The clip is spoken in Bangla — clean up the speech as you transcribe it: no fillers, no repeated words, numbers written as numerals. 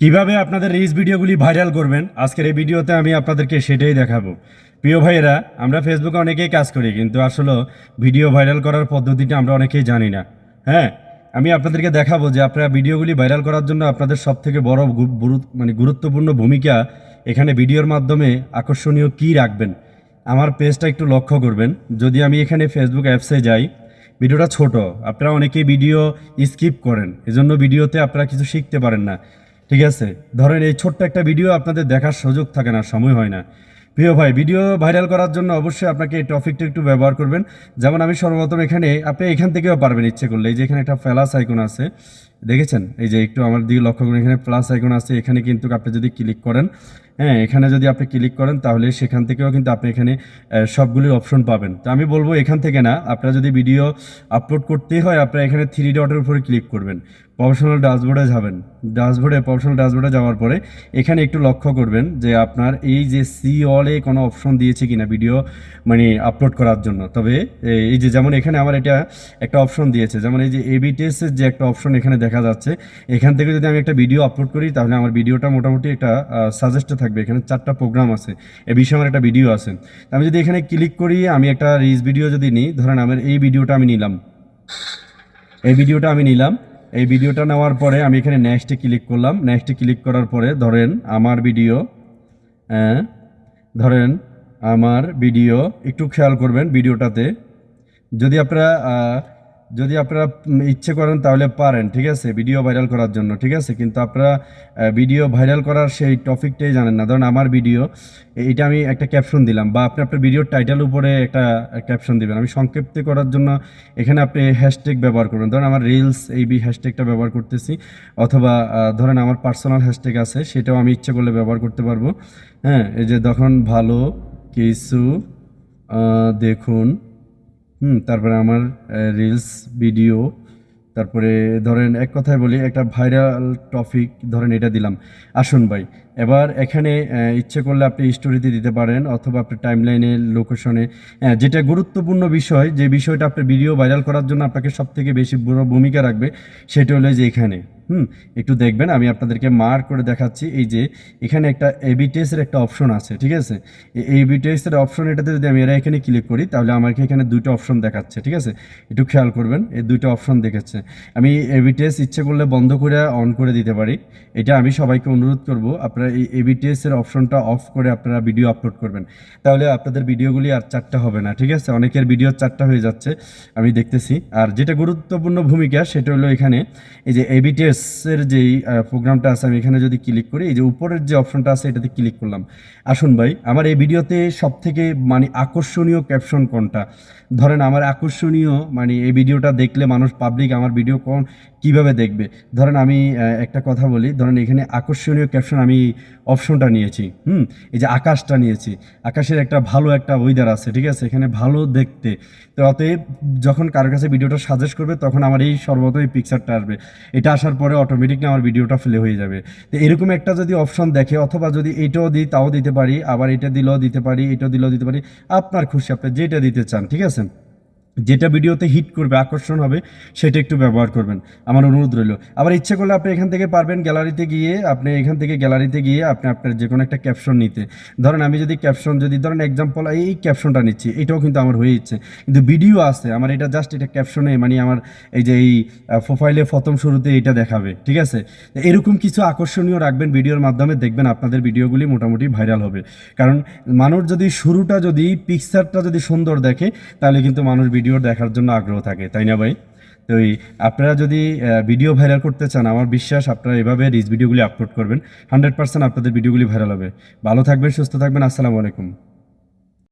কিভাবে আপনাদের রিলস ভিডিওগুলি ভাইরাল করবেন আজকের এই ভিডিওতে আমি আপনাদেরকে সেটাই দেখাবো। প্রিয় ভাইয়েরা, আমরা ফেসবুকে অনেকেই কাজ করি, কিন্তু আসলে ভিডিও ভাইরাল করার পদ্ধতিটা আমরা অনেকেই জানি না। হ্যাঁ, আমি আপনাদেরকে দেখাবো যে আপনারা ভিডিওগুলি ভাইরাল করার জন্য আপনাদের সব থেকে বড় গুরুত্বপূর্ণ ভূমিকা এখানে ভিডিওর মাধ্যমে আকর্ষণীয় কী রাখবেন। আমার পেজটা একটু লক্ষ্য করবেন। যদি আমি এখানে ফেসবুক অ্যাপসে যাই, ভিডিওটা ছোট, আপনারা অনেকেই ভিডিও স্কিপ করেন, এজন্য ভিডিওতে আপনারা কিছু শিখতে পারেন না। ঠিক আছে, ধরেন এই ছোট্ট একটা ভিডিও আপনাদের দেখার সুযোগ থাকে না, সময় হয় না। প্রিয় ভাই, ভিডিও ভাইরাল করার জন্য অবশ্যই আপনাকে এই টপিকটা একটু ব্যবহার করবেন। যেমন আমি সর্বপ্রথম এখানে, আপনি এখান থেকেও পারবেন ইচ্ছে করলে। এই যে এখানে একটা প্লাস আইকন আছে, দেখেছেন? এই যে একটু আমার দিকে লক্ষ্য করুন, এখানে প্লাস আইকন আছে। এখানে কিন্তু আপনি যদি ক্লিক করেন, হ্যাঁ, এখানে যদি আপনি ক্লিক করেন তাহলে সেখান থেকেও কিন্তু আপনি এখানে সবগুলির অপশন পাবেন। তো আমি বলবো এখান থেকে না, আপনারা যদি ভিডিও আপলোড করতেই হয় আপনারা এখানে থ্রি ডটের উপরে ক্লিক করবেন, প্রফেশনাল ড্যাশবোর্ডে যাবেন। প্রফেশনাল ড্যাশবোর্ডে যাওয়ার পরে এখানে একটু লক্ষ্য করবেন যে আপনার এই যে সি অলে কোনো অপশন দিয়েছে কিনা ভিডিও আপলোড করার জন্য। তবে এই যে যেমন এখানে আমার এটা একটা অপশন দিয়েছে, যেমন এই যে এবিটিএসের যে একটা অপশন এখানে দেখা যাচ্ছে, এখান থেকে যদি আমি একটা ভিডিও আপলোড করি তাহলে আমার ভিডিওটা মোটামুটি একটা সাজেস্টে থাকবে। এখানে 4টা প্রোগ্রাম আছে, এ বিষয়ে আমার একটা ভিডিও আছে। আমি যদি এখানে ক্লিক করি, আমি একটা রিলস ভিডিও যদি নিই, ধরেন আমার এই ভিডিওটা আমি নিলাম, এই ভিডিওটা নেওয়ার পরে আমি এখানে নেক্সটে ক্লিক করলাম। নেক্সটে ক্লিক করার পরে ধরেন আমার ভিডিও, হ্যাঁ, ধরেন আমার ভিডিও, একটু খেয়াল করবেন ভিডিওটাতে। যদি আপনারা ইচ্ছে করেন তাহলে পারেন, ঠিক আছে, ভিডিও ভাইরাল করার জন্য, ঠিক আছে। কিন্তু আপনারা ভিডিও ভাইরাল করার সেই টপিকটাই জানেন না। ধরুন আমার ভিডিও, এইটা আমি একটা ক্যাপশন দিলাম, বা আপনি আপনার ভিডিওর টাইটেল উপরে একটা ক্যাপশন দিবেন। আমি সংক্ষিপ্ত করার জন্য এখানে আপনি হ্যাশট্যাগ ব্যবহার করবেন। ধরেন আমার রিলস এই হ্যাশট্যাগটা ব্যবহার করতেছি, অথবা ধরেন আমার পার্সোনাল হ্যাশট্যাগ আছে, সেটাও আমি ইচ্ছে করলে ব্যবহার করতে পারবো। হ্যাঁ, এই যে তখন ভালো কিছু দেখুন, তারপরে আমার রিলস ভিডিও, তারপরে ধরেন এক কথায় বলি একটা ভাইরাল টপিক, ধরেন এটা দিলাম। আসুন ভাই, এবার এখানে ইচ্ছে করলে আপনি স্টোরিতে দিতে পারেন, অথবা আপনি টাইমলাইনে, লোকেশনে, যেটা গুরুত্বপূর্ণ বিষয়, যে বিষয়টা আপনার ভিডিও ভাইরাল করার জন্য আপনাকে সব থেকে বেশি বড় ভূমিকা রাখবে, সেটা হলো যে এখানে একটু দেখবেন, আমি আপনাদেরকে মার্ক করে দেখাচ্ছি। এই যে এখানে একটা এবিটিএসের একটা অপশন আছে, ঠিক আছে। এই এবিটিএসের অপশন, এটাতে যদি আমি এখানে ক্লিক করি তাহলে আমাকে এখানে দুটো অপশন দেখাচ্ছে, ঠিক আছে। একটু খেয়াল করবেন, এই দুটো অপশন দেখাচ্ছে। আমি এবিটিএস ইচ্ছে করলে বন্ধ করে অন করে দিতে পারি। এটা আমি সবাইকে অনুরোধ করব, আপনারা এই এবিটিএসের অপশনটা অফ করে আপনারা ভিডিও আপলোড করবেন, তাহলে আপনাদের ভিডিওগুলি আর 4টা হবে না, ঠিক আছে। অনেকের ভিডিও 4টা হয়ে যাচ্ছে, আমি দেখতেছি। আর যেটা গুরুত্বপূর্ণ ভূমিকা সেটা হলো এখানে এই যে এবিটিএস এর যেই প্রোগ্রামটা আছে, আমি এখানে যদি ক্লিক করি, এই যে উপরের যে অপশনটা আছে এটাতে ক্লিক করলাম। আসুন ভাই, আমার এই ভিডিওতে সব থেকে আকর্ষণীয় ক্যাপশন কোনটা? ধরেন আমার আকর্ষণীয়, এই ভিডিওটা দেখলে মানুষ, পাবলিক আমার ভিডিও কিভাবে দেখবে। ধরেন আমি একটা কথা বলি, ধরেন এখানে আকর্ষণীয় ক্যাপশন আমি অপশনটা নিয়েছি, এই যে আকাশটা নিয়েছি। আকাশের একটা ভালো একটা ওয়েদার আছে, ঠিক আছে, এখানে ভালো দেখতে। তো অতএব যখন কারোর কাছে ভিডিওটা সাজেস্ট করবে তখন আমার এই সর্বপ্রথম এই পিকচারটা আসবে। এটা আসার পরে অটোমেটিকলি আমার ভিডিওটা প্লে হয়ে যাবে। তো এরকম একটা যদি অপশন দেখে, অথবা যদি এইটাও দিই তাও দিতে পারি, আবার এটা দিলেও দিতে পারি, এটাও দিলেও দিতে পারি, আপনার খুশি, আপনি যেটা দিতে চান, ঠিক আছে। যেটা ভিডিওতে হিট করবে, আকর্ষণ হবে, সেটা একটু ব্যবহার করবেন, আমার অনুরোধ রইল। আবার ইচ্ছে করলে আপনি এখান থেকে পারবেন গ্যালারিতে গিয়ে, আপনি আপনার যে কোনো একটা ক্যাপশন নিতে। ধরেন আমি যদি ক্যাপশন, যদি ধরেন এক্সাম্পল এই ক্যাপশনটা নিচ্ছি, এটাও কিন্তু আমার হয়ে যাচ্ছে, কিন্তু ভিডিও আছে আমার, এটা জাস্ট এটা ক্যাপশনে আমার এই যে এই প্রোফাইলে প্রথম শুরুতে এটা দেখাবে, ঠিক আছে। এরকম কিছু আকর্ষণীয় রাখবেন ভিডিওর মাধ্যমে, দেখবেন আপনাদের ভিডিওগুলি মোটামুটি ভাইরাল হবে। কারণ মানুষ যদি শুরুটা, যদি পিকচারটা যদি সুন্দর দেখে, তাহলে কিন্তু মানুষ ভিডিও দেখার জন্য আগ্রহ থাকে, তাই না ভাই? তো আপনারা যদি ভিডিও ভাইরাল করতে চান, আমার বিশ্বাস আপনারা এভাবে রিচ ভিডিওগুলি আপলোড করবেন, 100% আপনাদের ভিডিওগুলি ভাইরাল হবে। ভালো থাকবেন, সুস্থ থাকবেন, আসসালামু আলাইকুম।